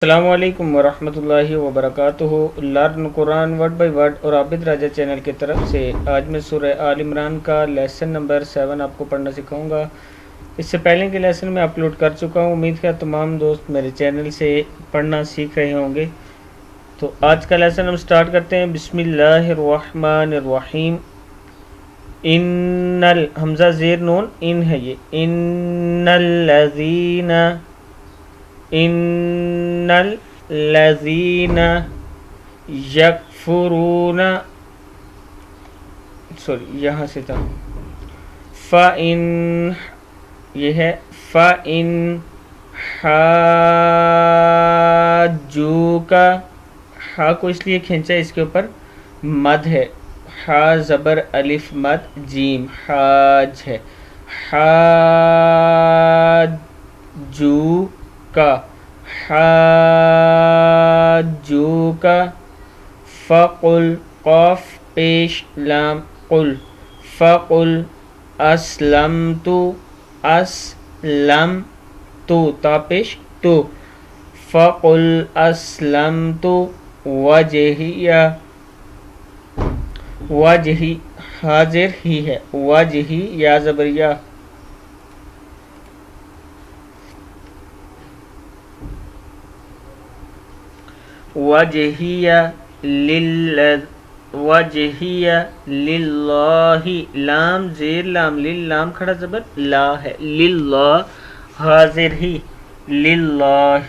السلام علیکم ورحمۃ اللہ وبرکاتہ۔ Learn Quran word by word اور عابد راجہ چینل کی طرف سے آج میں سورہ آل عمران کا لیسن نمبر 7 آپ کو پڑھنا سکھاؤں گا۔ اس سے پہلے کے لیسن میں اپلوڈ کر چکا ہوں، امید ہے تمام دوست میرے چینل سے پڑھنا سیکھ رہے ہوں گے۔ تو آج کا لیسن ہم سٹارٹ کرتے ہیں۔ بسم اللہ الرحمن الرحیم۔ ان حمزہ زیر نون ان ہے، یہ ان الذین ان الذین یکفرون، سوری یہاں سے تھا فَإِن، یہ ہے فَإِن حاجوک، ہا کو اس لیے کھینچا اس کے اوپر مد ہے، ہا زبر الف مد جیم، حاج ہے، حاجوکا حاجوکا، فقل قاف پیش لام قل، فقل اسلمتو اسلمتو تا پیش تو، فقل اسلمتو وجہیہ، وجہی حاضر ہی ہے، وجہی یا زبریہ، وجہیہ وجہیہ للہ، لام زیر لام لام کھڑا زبر لا ہے، للہ حاضر ہی، للہ،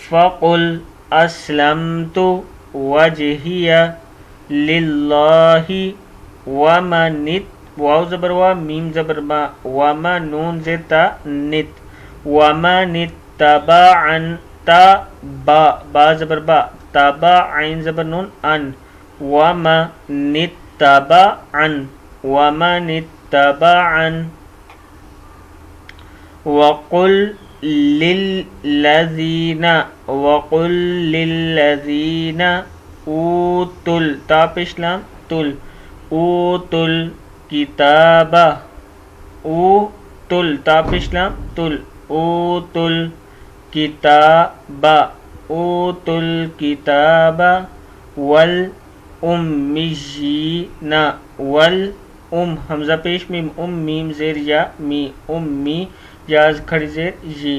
فقل اسلمت وجہیہ للہ ومن، واو زبر وا میم زبر ما، وما نون زیر تا نت، ومن اتبعن، تا با با زبر با، تابا عین زبر نون ان، ومن اتبعن، ومن اتبعن، وقل للذین، وقل للذین اوتل تا پیش لام تل، اوتل کتاب، اوتل تا پیش لام تل، اوتل کتاب، اوتل کتاب، والامیین، حمزہ پیش میم میم زیر یا می، امی یا کھڑی زیر جی،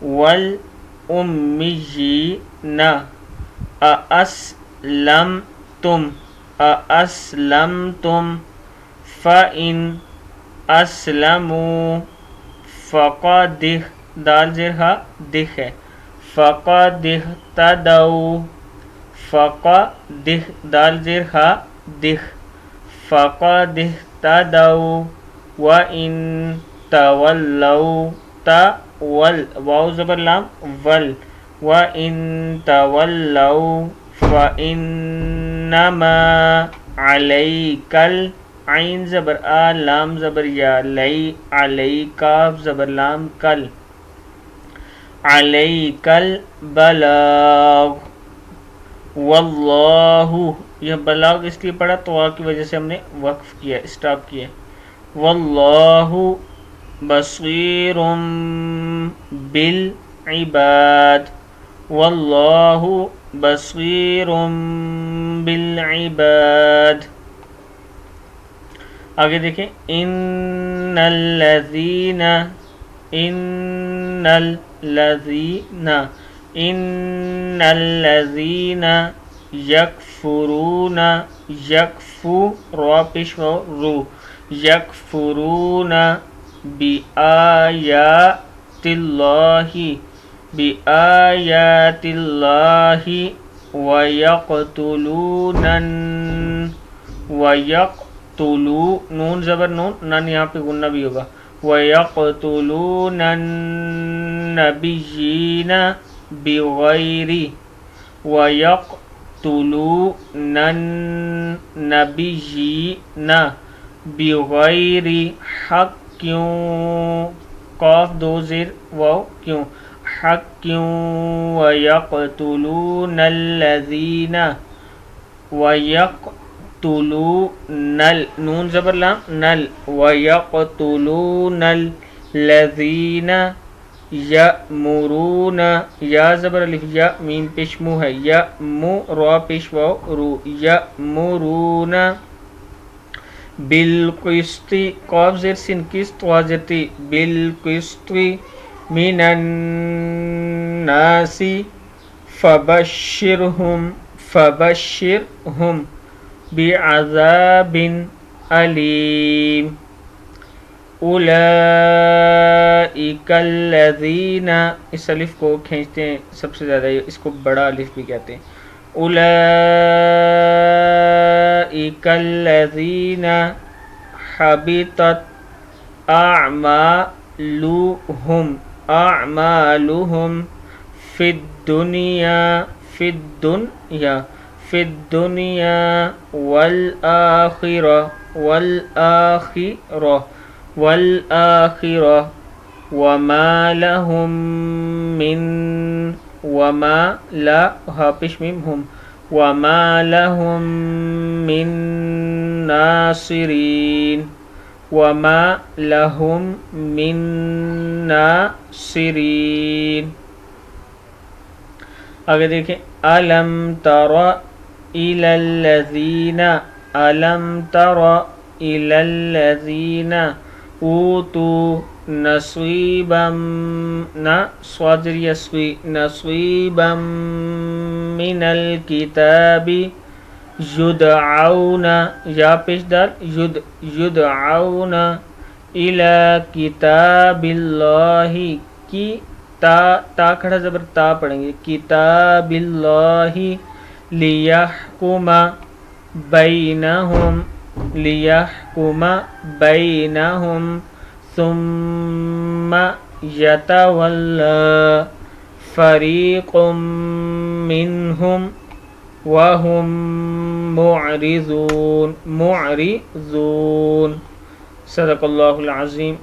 والامیین، اسلمتم، اسلمتم، فَإِنْ اسلموا، فقد، دال زیر ہا دکھ ہے، فقد اہتدوا، فقد دال زیر ہا دکھ، فقد اہتدوا، وَإِن تولوا، تا ول واو زبر لام ول، وَإِن تولوا فَإِنَّمَا عَلَيْكَ عین زبر آ لام زبر یا، لئی علی کاف زبر لام کل، علیک البلاغ، واللہ، یہ بلاغ اس لیے پڑھا تو آ کی وجہ سے ہم نے وقف کیا، اسٹاپ کیا، واللہ بصیر بالعباد، واللہ بصیر بالعباد۔ آگے دیکھیں، ان الذین، ان الذین، ان الذین یکفرون، یکفو رو پیش رو، یکفرون بآیات اللہ، بآیات اللہ، ویقتلون، ویقتلو نون زبر نون نن یہاں پہ غنہ بھی ہوگا، وَيَقْتُلُونَ النَّبِيِّينَ بِغَيْرِ، وَيَقْتُلُونَ النَّبِيِّينَ بِغَيْرِ حق، کیوں قاف دو زیر واو کیوں، حق کیوں، وَيَقْتُلُونَ الَّذِينَ، وَيَقْتُلُونَ نون زبر لام نل، وَيَقْتُلُونَ الَّذِينَ یأمرون، یا زبر الف یا، میم پیش مو ہے، یأمو، را پیش واو رو، یأمرون بالقسط، قاف زیر سین قسط واجتی، بالقسط من الناس فبشرهم بعذاب علیم، اولئک الذین، اس الف کو کھینچتے ہیں سب سے زیادہ، اس کو بڑا الف بھی کہتے ہیں، اولئک الذین حبطت اعمالهم فی الدنیا والآخرہ وما لهم من، وما لا حافظ میم ہم، وما لهم من ناصرین، وما لهم من ناصرین۔ آگے دیکھیں، الم تر الی الذین، الم تر الی الذین اوتوا نصیبا، صادر یسوی، نصیبا من الکتاب یدعون، یا پیش دال، یدعون الی کتاب اللہ کی، تا کھڑا زبر تا پڑھیں گے، کتاب اللہ لیحکم بینہم ثم یتولی فریق منہم وہم معرضون۔ صدق اللہ العظیم۔